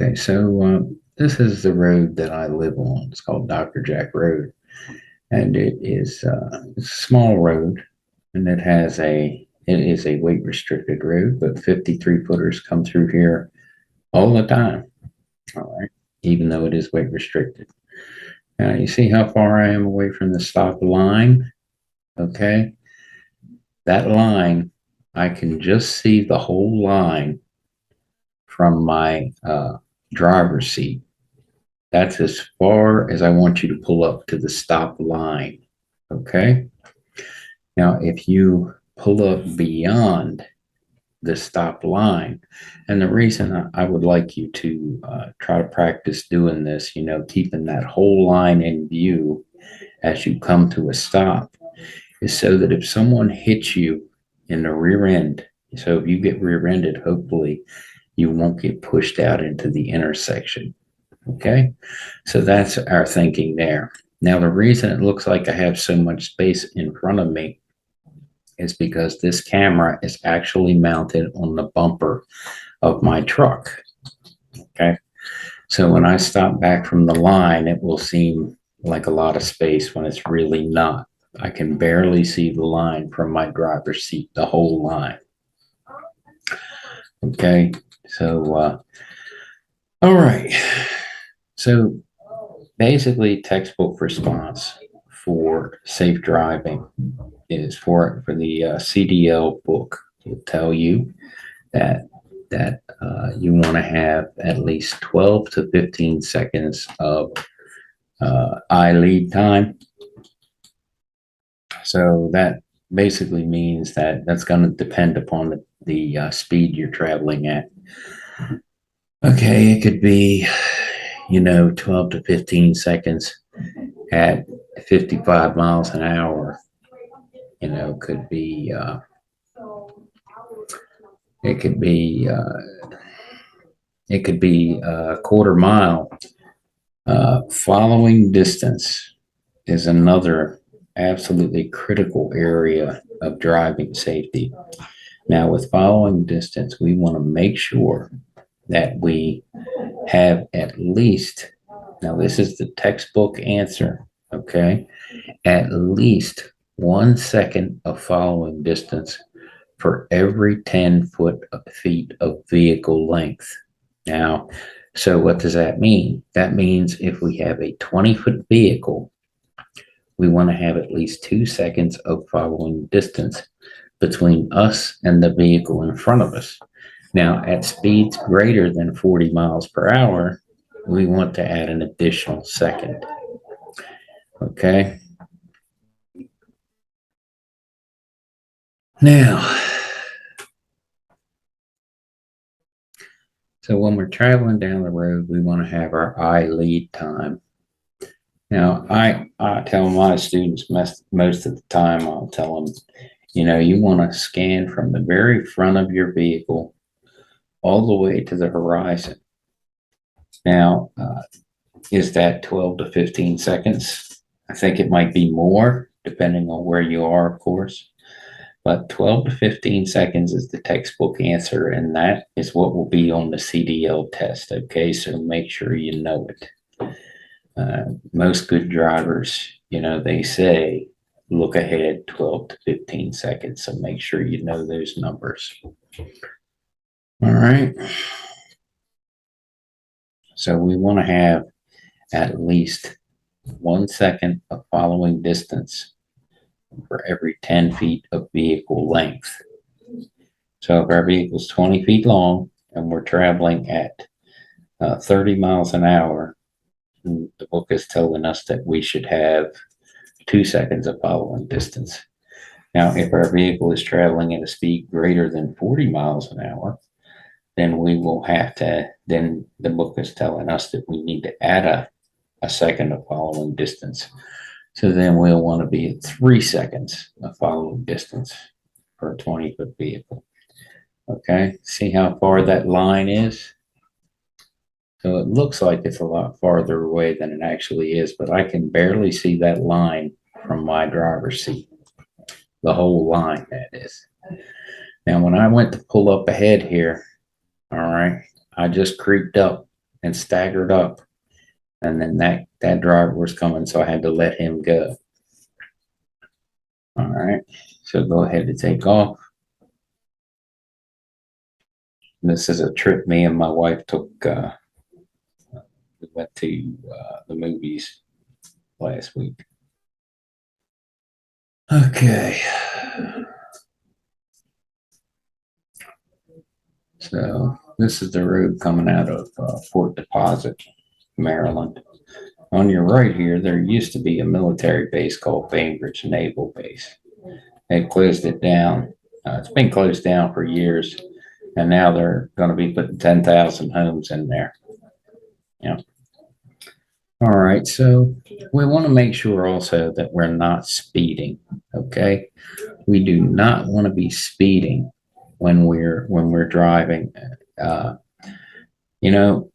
Okay, so this is the road that I live on. It's called Dr. Jack Road, and it's a small road, and it is a weight restricted road, but 53 footers come through here all the time. All right, even though it is weight restricted. Now you see how far I am away from the stop line. Okay, that line, I can just see the whole line from my driver's seat. That's as far as I want you to pull up to the stop line. Okay. Now, if you pull up beyond the stop line, and the reason I would like you to try to practice doing this, keeping that whole line in view as you come to a stop, is so that if someone hits you in the rear end, so if you get rear ended, hopefully you won't get pushed out into the intersection. Okay, so that's our thinking there. Now, the reason it looks like I have so much space in front of me is because this camera is actually mounted on the bumper of my truck. Okay, so when I stop back from the line, it will seem like a lot of space when it's really not. I can barely see the line from my driver's seat, the whole line. Okay, so, all right. So basically, textbook response for safe driving is for the CDL book. Will tell you that you want to have at least 12 to 15 seconds of eye lead time. So that basically means that that's going to depend upon the speed you're traveling at. Okay, it could be 12 to 15 seconds at 55 miles an hour. Could be, it could be, it could be a quarter mile. Following distance is another absolutely critical area of driving safety. Now, with following distance, we want to make sure that we have at least, now this is the textbook answer, okay, at least 1 second of following distance for every 10 feet of vehicle length. Now, so what does that mean? That means if we have a 20-foot vehicle, we want to have at least 2 seconds of following distance between us and the vehicle in front of us. Now, at speeds greater than 40 miles per hour, we want to add an additional second. Okay. Now, so when we're traveling down the road, we want to have our eye lead time. Now, I tell my students most of the time, I'll tell them, you want to scan from the very front of your vehicle all the way to the horizon. Now, is that 12 to 15 seconds? I think it might be more, depending on where you are, of course. But 12 to 15 seconds is the textbook answer, and that is what will be on the CDL test. Okay, so make sure you know it. Most good drivers, they say look ahead 12 to 15 seconds. So make sure you know those numbers. All right. So we want to have at least 1 second of following distance for every 10 feet of vehicle length. So if our vehicle is 20 feet long and we're traveling at 30 miles an hour, the book is telling us that we should have 2 seconds of following distance. Now, if our vehicle is traveling at a speed greater than 40 miles an hour, then we will have to, then the book is telling us that we need to add a second of following distance. So then we'll want to be at 3 seconds of following distance for a 20-foot vehicle. Okay, see how far that line is? So it looks like it's a lot farther away than it actually is, but I can barely see that line from my driver's seat. The whole line, that is. Now, when I went to pull up ahead here, all right, I just creeped up and staggered up. And then that driver was coming, so I had to let him go. All right, so go ahead and take off. This is a trip me and my wife took. We went to the movies last week. Okay. So this is the road coming out of Fort Deposit, Maryland. On your right here, there used to be a military base called Bainbridge Naval Base. They closed it down. It's been closed down for years, and now they're going to be putting 10,000 homes in there. Yeah. All right. So we want to make sure also that we're not speeding. Okay. We do not want to be speeding when we're driving. Uh, you know,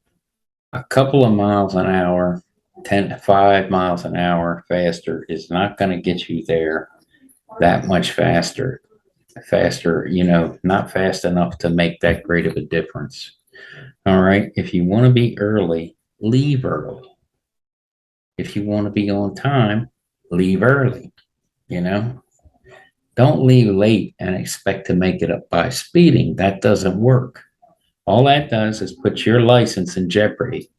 a couple of miles an hour, 10 to 5 miles an hour faster is not going to get you there that much faster. Not fast enough to make that great of a difference. All right. If you want to be early, leave early. If you want to be on time, leave early. You know, don't leave late and expect to make it up by speeding. That doesn't work. All that does is put your license in jeopardy,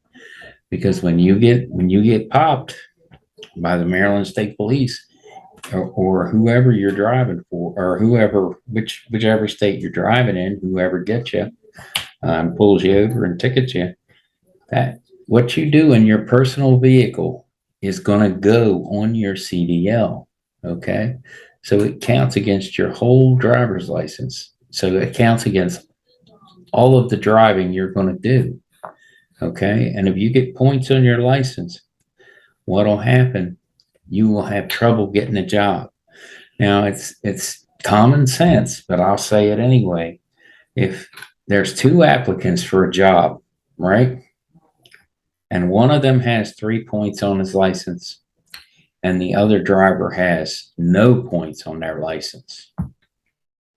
because when you get popped by the Maryland State Police, or whoever you're driving for, or whichever state you're driving in, whoever gets you, pulls you over and tickets you, that what you do in your personal vehicle is going to go on your CDL. Okay, so it counts against your whole driver's license. So it counts against all of the driving you're going to do. Okay, and if you get points on your license, what'll happen? You will have trouble getting a job. Now it's common sense, but I'll say it anyway. If there's two applicants for a job, right? And one of them has 3 points on his license, and the other driver has no points on their license.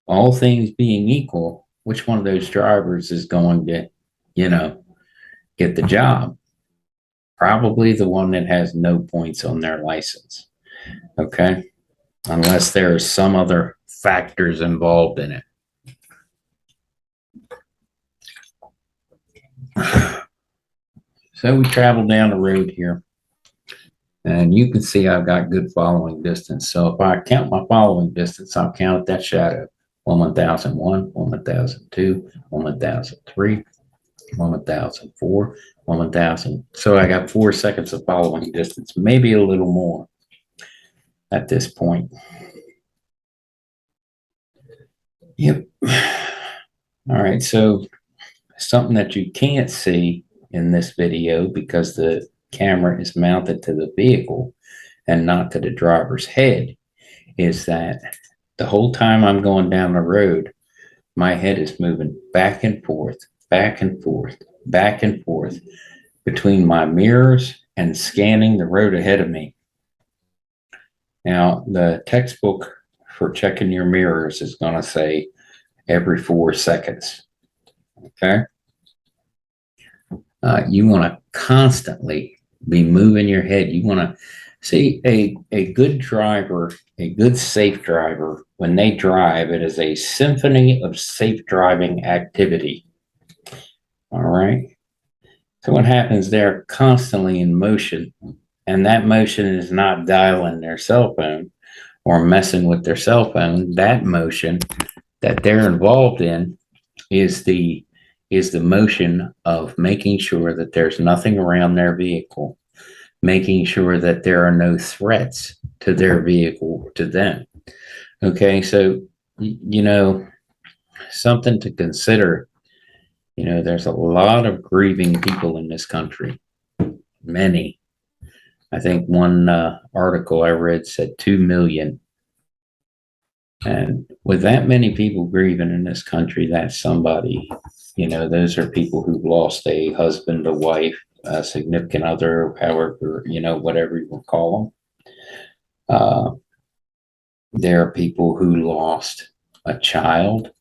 All things being equal, which one of those drivers is going to, get the job? Probably the one that has no points on their license. Okay. Unless there are some other factors involved in it. So we travel down the road here, and you can see I've got good following distance. So if I count my following distance, I'll count that shadow. 1001, 1002, 1003, 1004, 1000. So I got 4 seconds of following distance, maybe a little more at this point. Yep. All right. So something that you can't see in this video, because the camera is mounted to the vehicle and not to the driver's head, is that the whole time I'm going down the road, my head is moving back and forth, back and forth, back and forth between my mirrors and scanning the road ahead of me. Now, the textbook for checking your mirrors is going to say every 4 seconds. Okay. You want to constantly be moving your head. You want to see a good driver, a good safe driver. When they drive, it is a symphony of safe driving activity. All right. So what happens? They're constantly in motion, and that motion is not dialing their cell phone or messing with their cell phone. That motion that they're involved in is the motion of making sure that there's nothing around their vehicle, making sure that there are no threats to their vehicle, to them. Okay, so, something to consider. There's a lot of grieving people in this country. Many. I think one article I read said 2 million. And with that many people grieving in this country, that's somebody. Those are people who've lost a husband, a wife, a significant other, however, whatever you will call them. There are people who lost a child,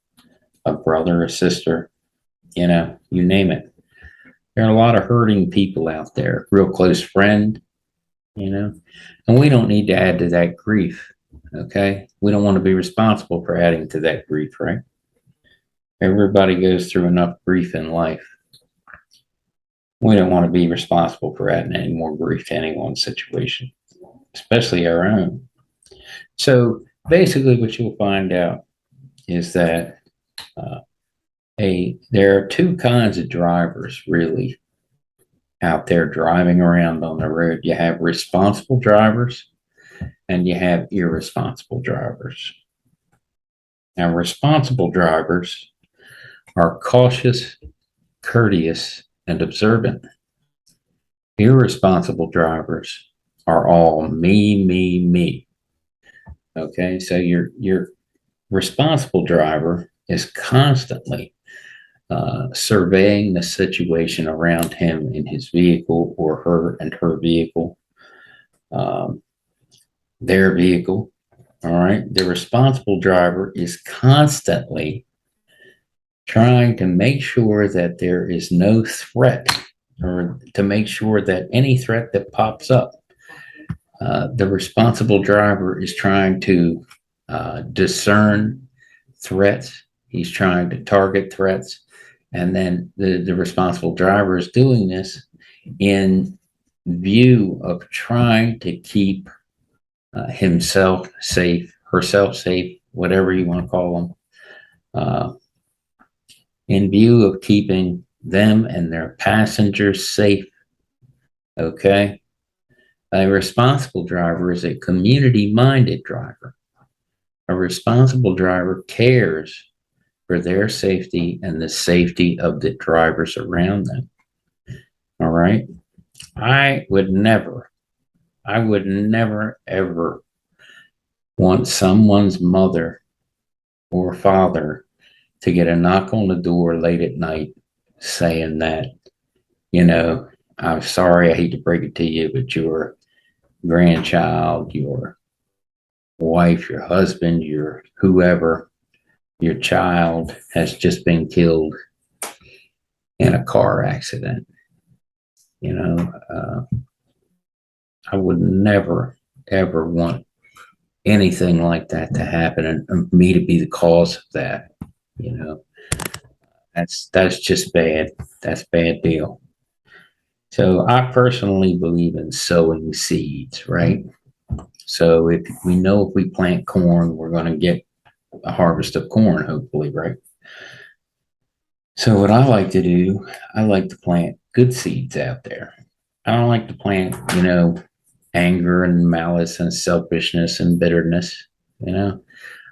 a brother, a sister, you name it. There are a lot of hurting people out there, real close friend, you know, and we don't need to add to that grief. Okay. We don't want to be responsible for adding to that grief, right? Everybody goes through enough grief in life. We don't want to be responsible for adding any more grief to anyone's situation, especially our own. So basically, what you'll find out is that uh, there are two kinds of drivers really out there driving around on the road. You have responsible drivers and you have irresponsible drivers. Now, responsible drivers are cautious, courteous, and observant. Irresponsible drivers are all me, me, me. Okay, so your responsible driver is constantly surveying the situation around him in his vehicle or her and her vehicle, um, their vehicle. All right. The responsible driver is constantly trying to make sure that there is no threat or to make sure that any threat that pops up, the responsible driver is trying to discern threats. He's trying to target threats. And then the responsible driver is doing this in view of trying to keep himself safe, herself safe, whatever you want to call them, uh, in view of keeping them and their passengers safe. Okay. A responsible driver is a community minded driver. A responsible driver cares for their safety and the safety of the drivers around them. All right. I would never, ever want someone's mother or father to get a knock on the door late at night saying that, you know, I'm sorry, I hate to break it to you, but your grandchild, your wife, your husband, your whoever, your child has just been killed in a car accident. You know, I would never, ever want anything like that to happen and me to be the cause of that. You know, that's just bad. That's bad deal. So I personally believe in sowing seeds, right? So if we know if we plant corn, we're going to get a harvest of corn, hopefully, right? So what I like to do, I like to plant good seeds out there. I don't like to plant, anger and malice and selfishness and bitterness. You know,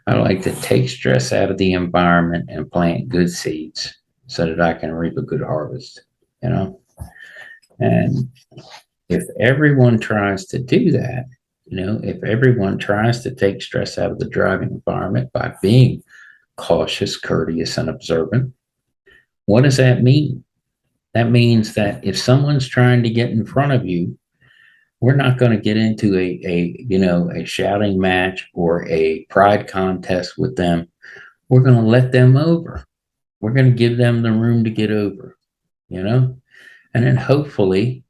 I like to take stress out of the environment and plant good seeds so that I can reap a good harvest. You know, and if everyone tries to do that, if everyone tries to take stress out of the driving environment by being cautious, courteous, and observant, what does that mean? That means that if someone's trying to get in front of you, we're not going to get into a shouting match or a pride contest with them. We're going to let them over. We're going to give them the room to get over, and then hopefully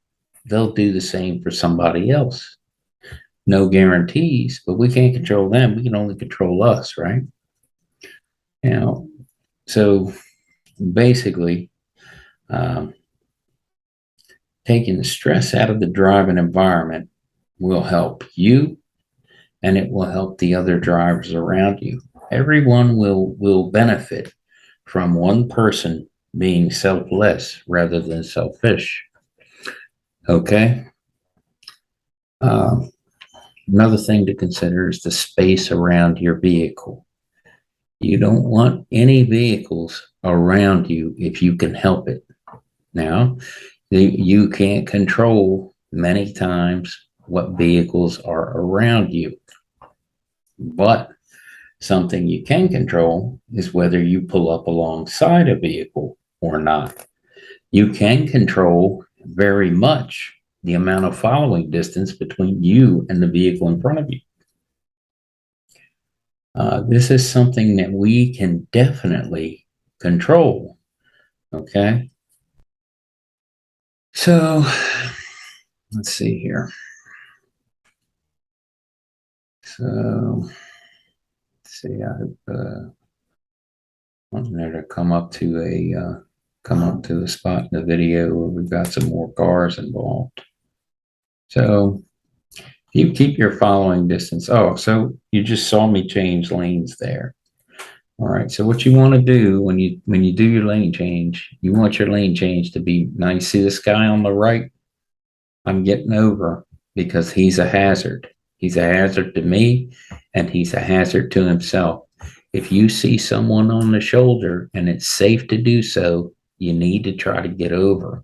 they'll do the same for somebody else. No guarantees, but we can't control them. We can only control us, right? Now, so basically, um, taking the stress out of the driving environment will help you and it will help the other drivers around you. Everyone will benefit from one person being selfless rather than selfish. Okay. Another thing to consider is the space around your vehicle. You don't want any vehicles around you if you can help it. Now, you can't control many times what vehicles are around you, but something you can control is whether you pull up alongside a vehicle or not. You can control very much the amount of following distance between you and the vehicle in front of you. This is something that we can definitely control. Okay. So let's see here. So let's see. I hope I'm there to come up to the spot in the video where we've got some more cars involved. So you keep your following distance. Oh, so you just saw me change lanes there. All right. So what you want to do when you do your lane change, you want your lane change to be now you see this guy on the right? I'm getting over because he's a hazard. He's a hazard to me and he's a hazard to himself. If you see someone on the shoulder and it's safe to do so, you need to try to get over.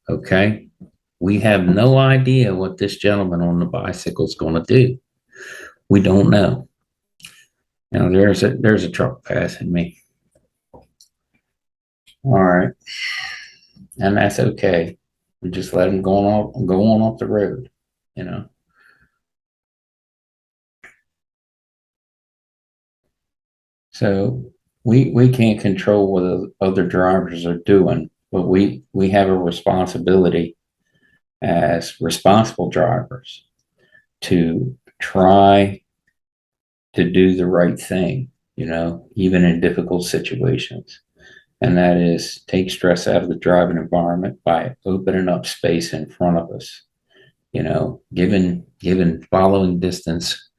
Okay. We have no idea what this gentleman on the bicycle is going to do. We don't know. Now there's a truck passing me. All right. And that's okay. We just let him go on off the road, you know. So we can't control what other drivers are doing, but we have a responsibility as responsible drivers to try to do the right thing, you know, even in difficult situations. And that is take stress out of the driving environment by opening up space in front of us, you know, given following distance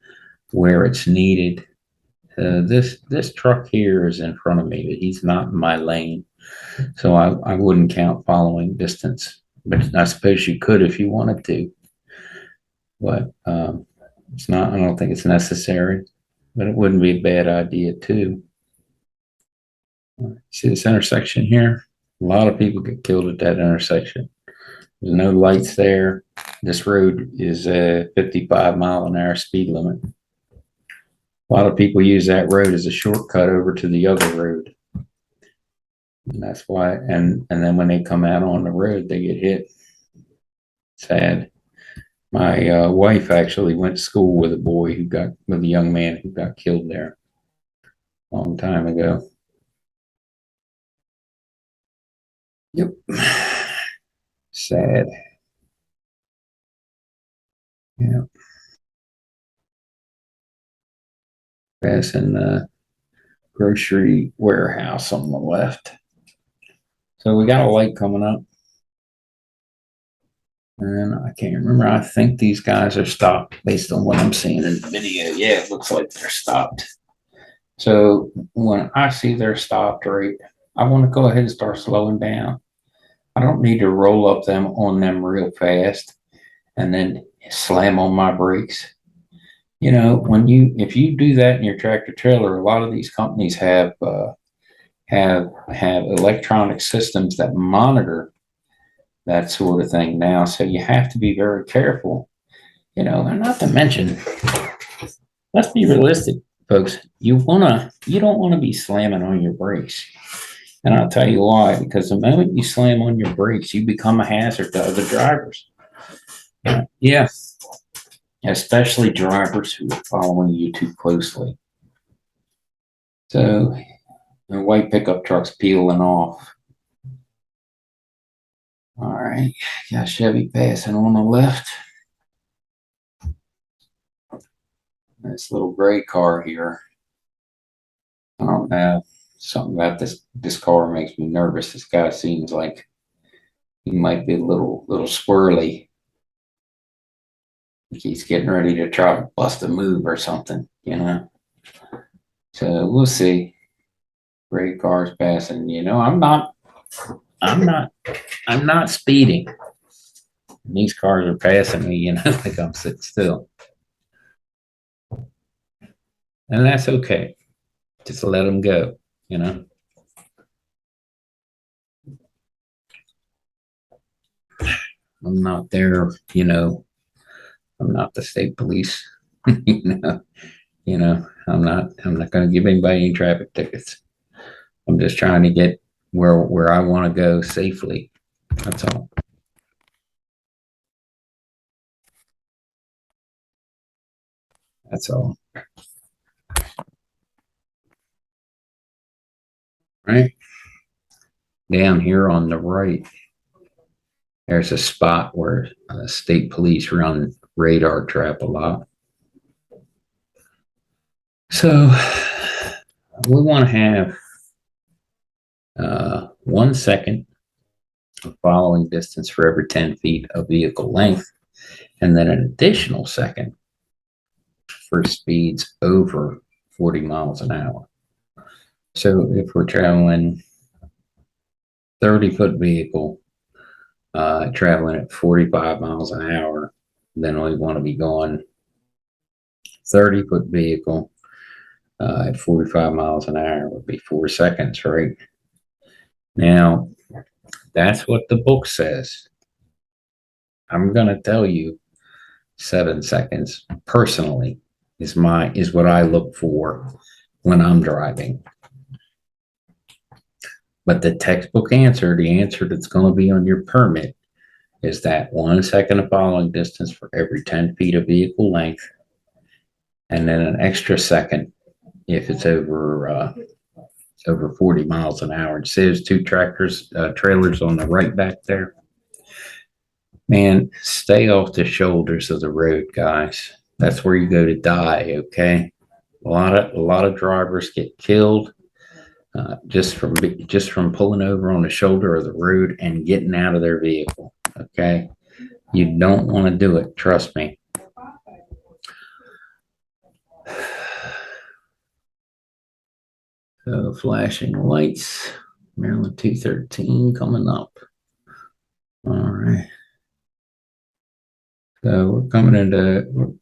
where it's needed. This truck here is in front of me, but he's not in my lane, so I wouldn't count following distance. But I suppose you could if you wanted to, but it's not. I don't think it's necessary, but it wouldn't be a bad idea too. See this intersection here? A lot of people get killed at that intersection. There's no lights there. This road is a 55-mile-an-hour speed limit. A lot of people use that road as a shortcut over to the other road. And that's why, and then when they come out on the road, they get hit. Sad. My wife actually went to school with with a young man who got killed there a long time ago. Yep. Sad. Yeah. Passing the grocery warehouse on the left. So we got a light coming up. And I can't remember. I think these guys are stopped based on what I'm seeing in the video. Yeah, it looks like they're stopped. So when I see they're stopped, right, I want to go ahead and start slowing down. I don't need to roll up them on them real fast and then slam on my brakes. You know, if you do that in your tractor trailer, a lot of these companies have electronic systems that monitor that sort of thing now. So you have to be very careful, you know, and not to mention, let's be realistic, folks. You don't want to be slamming on your brakes. And I'll tell you why, because the moment you slam on your brakes, you become a hazard to other drivers. Yeah, especially drivers who are following you too closely. So the white pickup truck's peeling off. All right, got Chevy passing on the left. This little gray car here. I don't know. Something about this car makes me nervous. This guy seems like he might be a little squirrely. He's getting ready to try to bust a move or something, you know. So we'll see. Gray cars passing. You know, I'm not, I'm not speeding. These cars are passing me, you know, like I'm sitting still, and that's okay. Just let them go, you know. I'm not there, you know. I'm not the state police, you know. You know, I'm not going to give anybody any traffic tickets. I'm just trying to get where I want to go safely. That's all. That's all. Right down here on the right, There's a spot where state police run radar trap a lot. So we want to have 1 second of following distance for every 10 feet of vehicle length, and then an additional second for speeds over 40 miles an hour. So if we're traveling 30-foot vehicle, traveling at 45 miles an hour, then we want to be going 30-foot vehicle at 45 miles an hour would be 4 seconds, right? Now, that's what the book says. I'm going to tell you 7 seconds personally is what I look for when I'm driving. But the textbook answer, the answer that's going to be on your permit, is that 1 second of following distance for every 10 feet of vehicle length, and then an extra second if it's over 40 miles an hour. It says 2 trailers on the right back there. Man, stay off the shoulders of the road, guys. That's where you go to die. Okay, a lot of drivers get killed just from pulling over on the shoulder of the road and getting out of their vehicle. Okay, you don't want to do it. Trust me. So flashing lights, Maryland 213 coming up. All right. So we're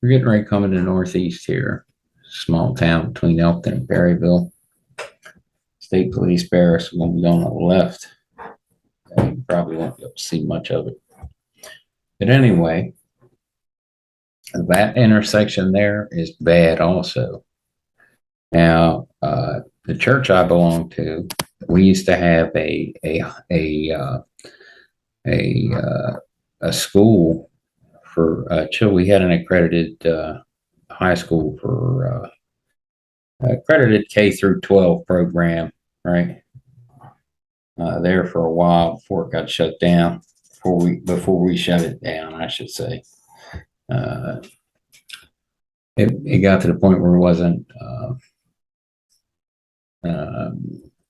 getting ready to come into Northeast here. Small town between Elkton and Perryville. State Police Barracks will be on the left. You probably won't be able to see much of it. But anyway, that intersection there is bad also. Now, the church I belong to, we used to have a school for children. We had an accredited high school for accredited K through 12 program, right? There for a while before it got shut down. Before we shut it down, I should say. It got to the point where it wasn't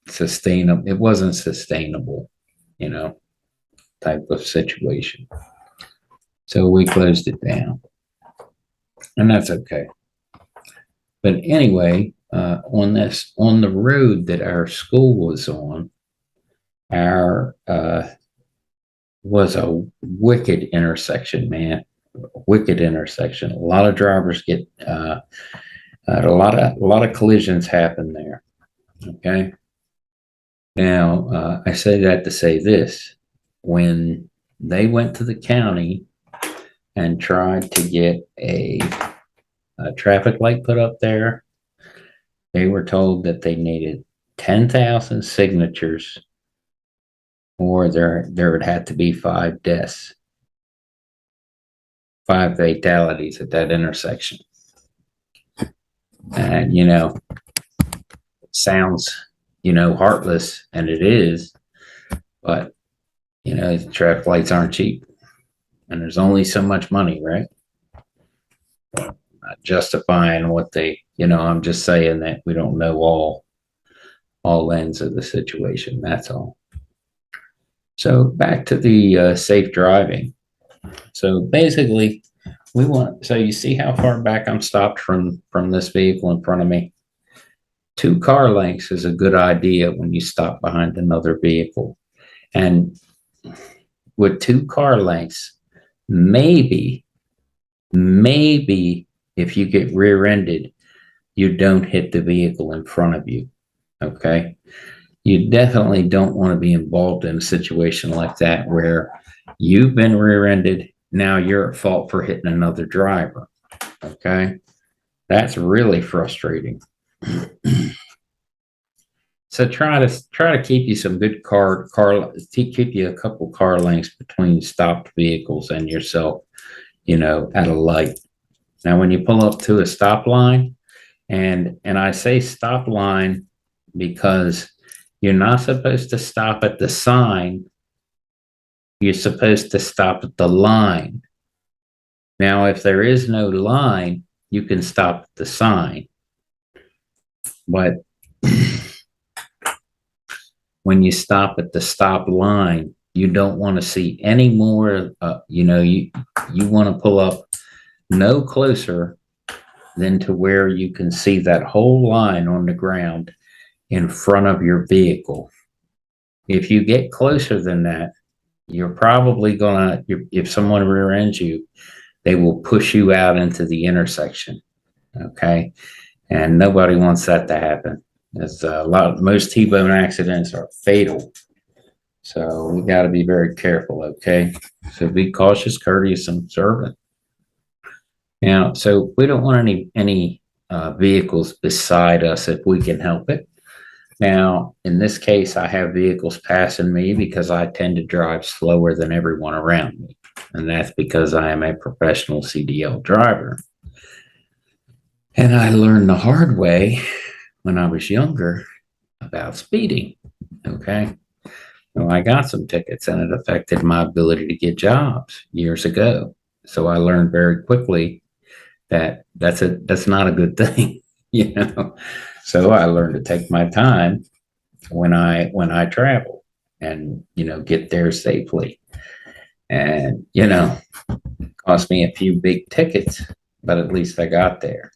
sustainable. It wasn't sustainable, type of situation. So we closed it down, and that's okay. But anyway, on the road that our school was on, was a wicked intersection, man. Wicked intersection. A lot of drivers get a lot of collisions happen there. Okay. Now, I say that to say this: when they went to the county and tried to get a traffic light put up there, they were told that they needed 10,000 signatures, or there would have to be 5 deaths, 5 fatalities at that intersection. And it sounds heartless, and it is, but traffic lights aren't cheap, and there's only so much money, right? Not justifying what they, I'm just saying that we don't know all ends of the situation. That's all. So back to the safe driving. So basically, so you see how far back I'm stopped from this vehicle in front of me? 2 car lengths is a good idea when you stop behind another vehicle. And with 2 car lengths, maybe if you get rear-ended, you don't hit the vehicle in front of you. Okay. You definitely don't want to be involved in a situation like that where you've been rear-ended. Now you're at fault for hitting another driver. Okay. That's really frustrating. So try to keep you some good keep you a couple car lengths between stopped vehicles and yourself, at a light. Now, when you pull up to a stop line, and I say stop line because you're not supposed to stop at the sign You're supposed to stop at the line. Now, if there is no line, you can stop at the sign. But when you stop at the stop line, you don't want to see any more. You want to pull up no closer than to where you can see that whole line on the ground in front of your vehicle. If you get closer than that, you're probably gonna, if someone rear ends you, they will push you out into the intersection. Okay. And nobody wants that to happen. There's most T-bone accidents are fatal. So we got to be very careful. Okay. So be cautious, courteous, and observant. Now, so we don't want any vehicles beside us if we can help it. Now, in this case, I have vehicles passing me because I tend to drive slower than everyone around me. And that's because I am a professional CDL driver. And I learned the hard way when I was younger about speeding. Okay. Well, I got some tickets and it affected my ability to get jobs years ago. So I learned very quickly that that's not a good thing, you know. So I learned to take my time when I travel and get there safely. And cost me a few big tickets, but at least I got there.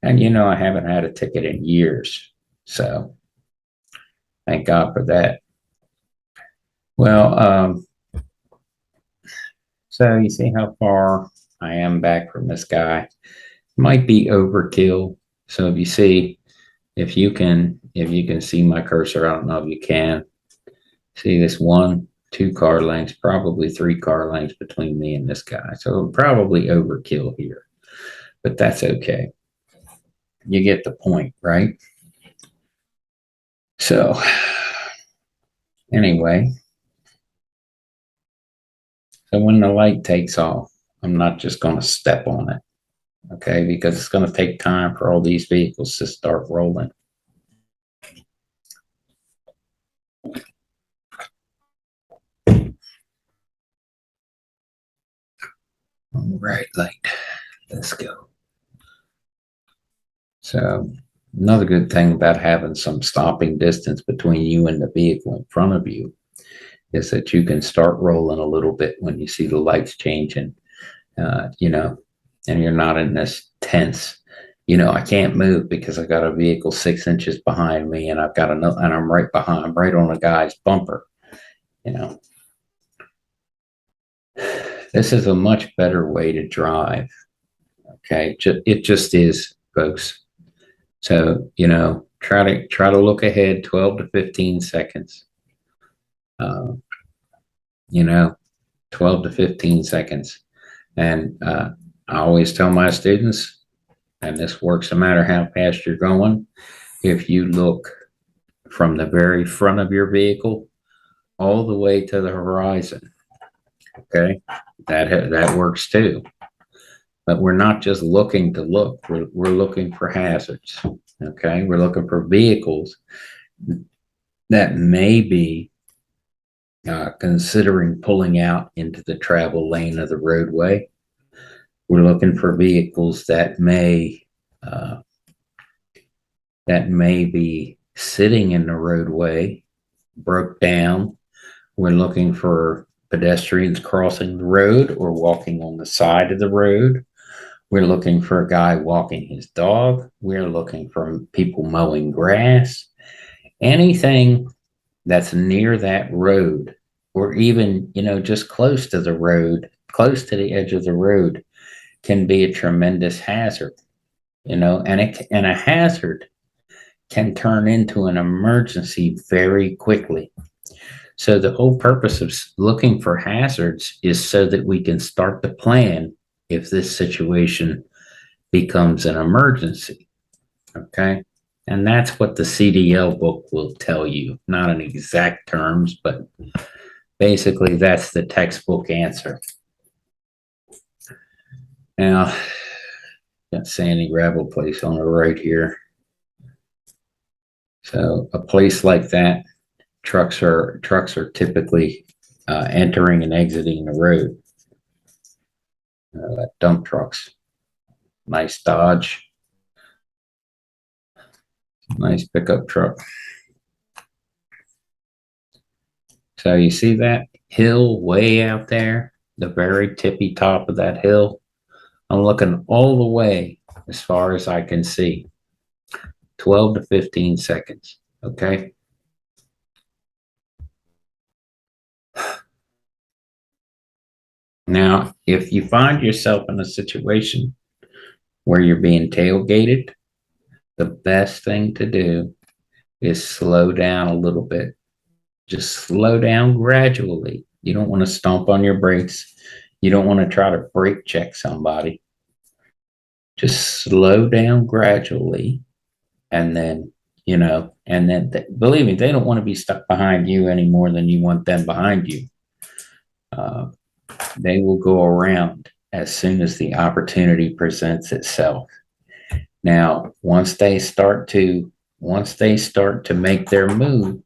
And I haven't had a ticket in years. So thank God for that. Well, so you see how far I am back from this guy. Might be overkill. So if you can see my cursor, I don't know if you can see this 2 car lengths, probably 3 car lengths between me and this guy. So probably overkill here, but that's okay. You get the point, right? So anyway, so when the light takes off, I'm not just going to step on it, okay? Because it's going to take time for all these vehicles to start rolling. All right, light, let's go. So another good thing about having some stopping distance between you and the vehicle in front of you is that you can start rolling a little bit when you see the lights changing, and you're not in this tense, I can't move because I got a vehicle 6 inches behind me and and I'm right on a guy's bumper, This is a much better way to drive. Okay. It just is, folks. So, try to look ahead 12 to 15 seconds. 12 to 15 seconds. And I always tell my students, and this works no matter how fast you're going, if you look from the very front of your vehicle all the way to the horizon, okay, that works too. But we're not just looking to look, we're looking for hazards, okay? We're looking for vehicles that may be considering pulling out into the travel lane of the roadway. We're looking for vehicles that may be sitting in the roadway, broke down. We're looking for pedestrians crossing the road or walking on the side of the road. We're looking for a guy walking his dog. We're looking for people mowing grass. Anything that's near that road, or even, just close to the road, close to the edge of the road, can be a tremendous hazard, and a hazard can turn into an emergency very quickly. So the whole purpose of looking for hazards is so that we can start to plan if this situation becomes an emergency. Okay. And that's what the CDL book will tell you, not in exact terms, but basically that's the textbook answer. Now, got Sandy Gravel Place on the right here. So a place like that, trucks are typically entering and exiting the road. Dump trucks. Nice Dodge. Nice pickup truck. So you see that hill way out there, the very tippy top of that hill? I'm looking all the way as far as I can see. 12 to 15 seconds. Okay. Now, if you find yourself in a situation where you're being tailgated, the best thing to do is slow down a little bit. Just slow down gradually. You don't want to stomp on your brakes. You don't want to try to brake check somebody. Just slow down gradually. And then, believe me, they don't want to be stuck behind you any more than you want them behind you. They will go around as soon as the opportunity presents itself. Now, once they start to make their move,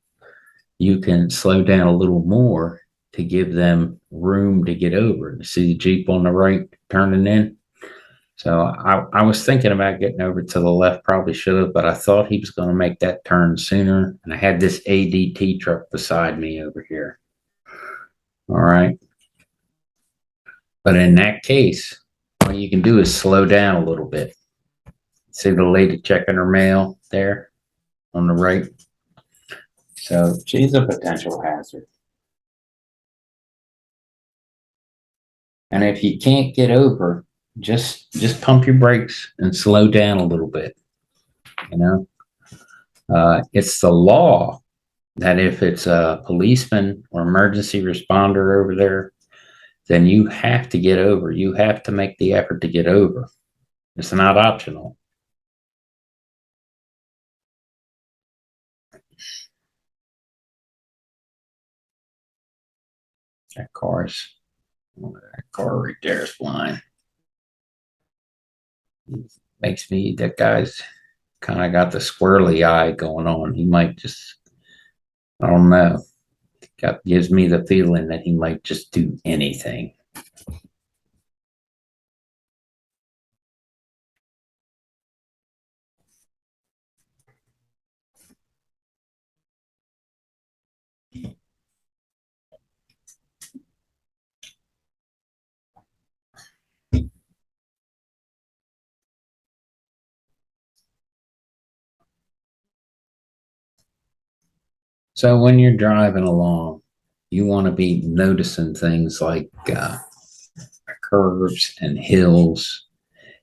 you can slow down a little more to give them room to get over. See the Jeep on the right turning in? So I was thinking about getting over to the left, probably should have, but I thought he was going to make that turn sooner. And I had this ADT truck beside me over here. All right. But in that case, what you can do is slow down a little bit. See the lady checking her mail there on the right? So she's a potential hazard. And if you can't get over, just pump your brakes and slow down a little bit. You know, it's the law that if it's a policeman or emergency responder over there, then you have to get over. You have to make the effort to get over. It's not optional. That car right there is blind. That guy's kind of got the squirrely eye going on. He might just, I don't know, gives me the feeling that he might just do anything. So when you're driving along, you want to be noticing things like curves and hills,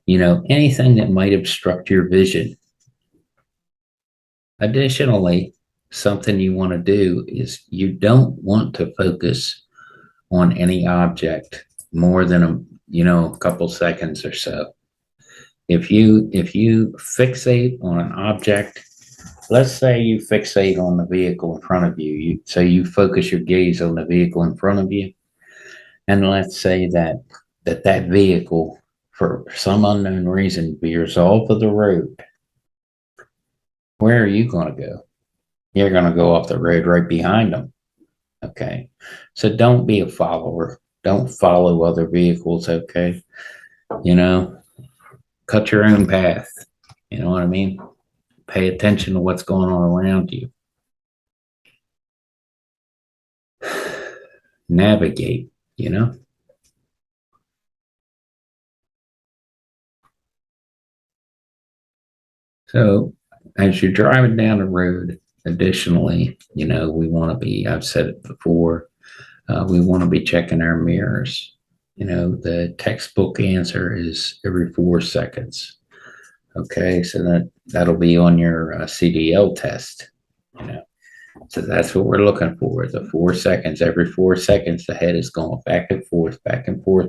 anything that might obstruct your vision. Additionally, something you want to do is you don't want to focus on any object more than a couple seconds or so. If you fixate on an object, let's say you fixate on the vehicle in front of you, so you focus your gaze on the vehicle in front of you, and let's say that vehicle, for some unknown reason, veers off of the road. Where are you going to go? You're going to go off the road right behind them. Okay. So don't be a follower. Don't follow other vehicles. Okay. Cut your own path. You know what I mean? Pay attention to what's going on around you. Navigate, So as you're driving down the road, additionally, we want to be, I've said it before, we want to be checking our mirrors. The textbook answer is every 4 seconds. Okay, so that'll be on your CDL test. So that's what we're looking for. The 4 seconds. Every 4 seconds, the head is going back and forth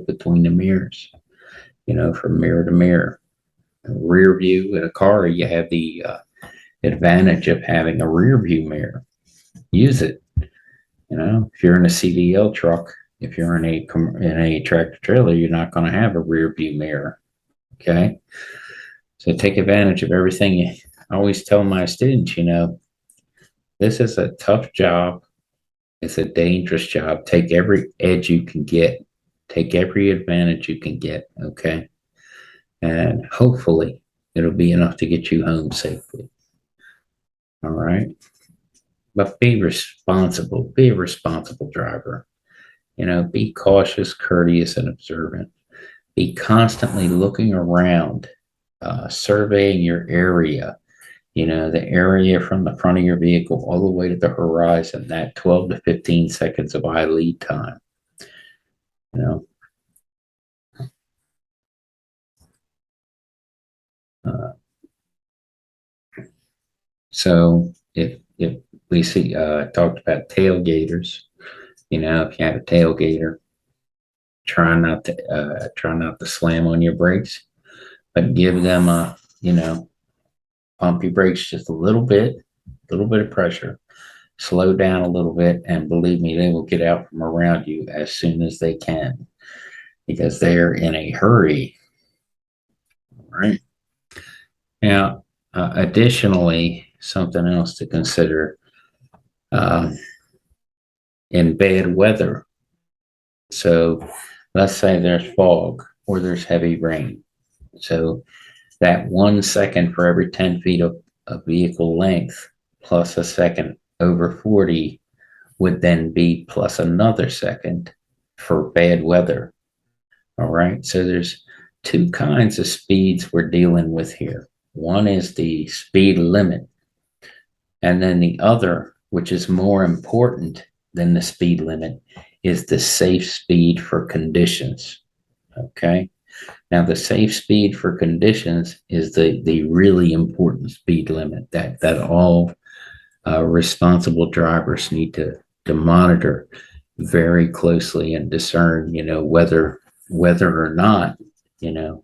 between the mirrors. From mirror to mirror. Rear view in a car, you have the advantage of having a rear view mirror. Use it. If you're in a CDL truck, if you're in a tractor trailer, you're not going to have a rear view mirror. Okay, so take advantage of everything. I always tell my students, this is a tough job. It's a dangerous job. Take every edge you can get, take every advantage you can get, okay? And hopefully it'll be enough to get you home safely. All right. But be a responsible driver. Be cautious, courteous, and observant. Be constantly looking around, surveying your area, the area from the front of your vehicle all the way to the horizon, that 12 to 15 seconds of eye lead time. You know, uh, so if we see, talked about tailgaters, if you have a tailgater, try not to slam on your brakes, but give them pump your brakes just a little bit of pressure, slow down a little bit, and believe me, they will get out from around you as soon as they can because they're in a hurry. Right. Now, additionally, something else to consider uh, in bad weather. So let's say there's fog or there's heavy rain. So that 1 second for every 10 feet of vehicle length plus a second over 40 would then be plus another second for bad weather. All right. So there's two kinds of speeds we're dealing with here. One is the speed limit, and then the other, which is more important than the speed limit, is the safe speed for conditions. Okay. Now, the safe speed for conditions is the really important speed limit that all responsible drivers need to monitor very closely and discern, whether or not, you know,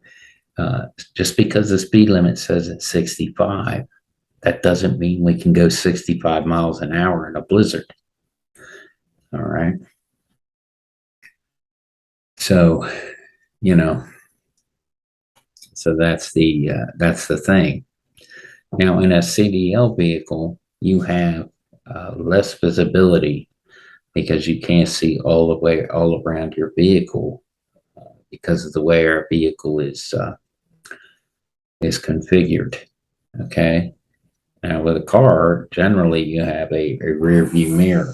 just because the speed limit says it's 65, that doesn't mean we can go 65 miles an hour in a blizzard. All right. So, you know, so that's the thing. Now, in a CDL vehicle, you have less visibility because you can't see all the way all around your vehicle because of the way our vehicle is configured. Okay. Now, with a car, generally you have a rear view mirror,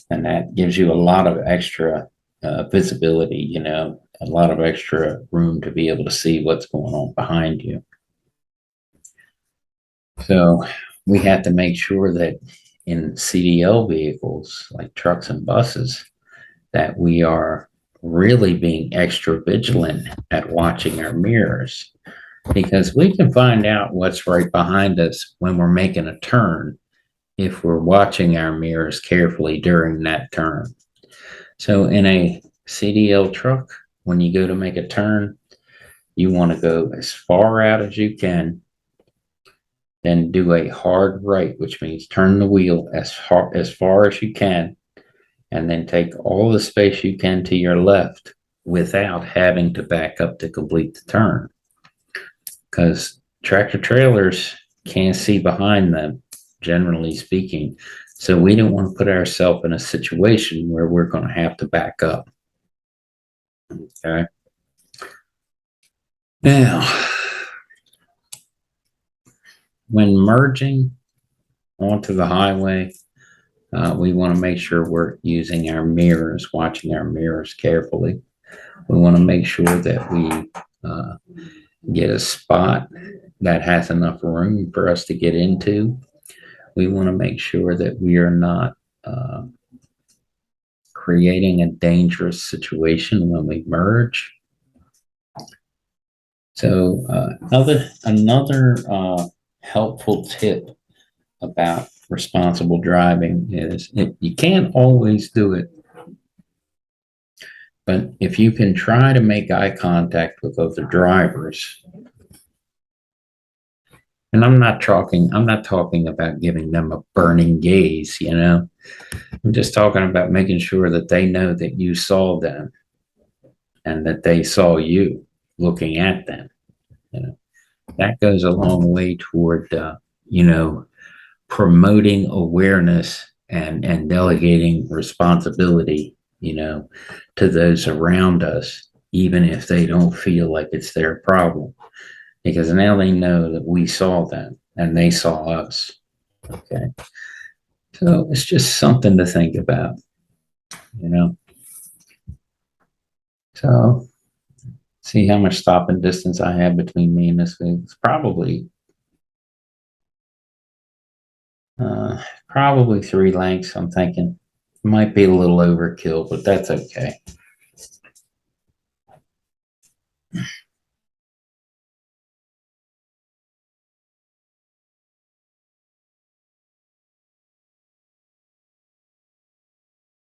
and that gives you a lot of extra visibility. A lot of extra room to be able to see what's going on behind you. So we have to make sure that in CDL vehicles like trucks and buses, that we are really being extra vigilant at watching our mirrors, because we can find out what's right behind us when we're making a turn if we're watching our mirrors carefully during that turn. So in a CDL truck, when you go to make a turn, you want to go as far out as you can, then do a hard right, which means turn the wheel as far as you can, and then take all the space you can to your left without having to back up to complete the turn. Because tractor trailers can't see behind them, generally speaking. So we don't want to put ourselves in a situation where we're going to have to back up. Okay. Now, when merging onto the highway, we want to make sure we're using our mirrors, watching our mirrors carefully. We want to make sure that we get a spot that has enough room for us to get into. We want to make sure that we are not creating a dangerous situation when we merge. So another helpful tip about responsible driving is you can't always do it, but if you can try to make eye contact with other drivers, and I'm not talking about giving them a burning gaze, I'm just talking about making sure that they know that you saw them and that they saw you looking at them. That goes a long way toward promoting awareness and delegating responsibility, to those around us, even if they don't feel like it's their problem, because now they know that we saw them and they saw us. Okay. So it's just something to think about, you know. So see how much stopping distance I have between me and this thing. It's probably 3 lengths. I'm thinking it might be a little overkill, but that's okay.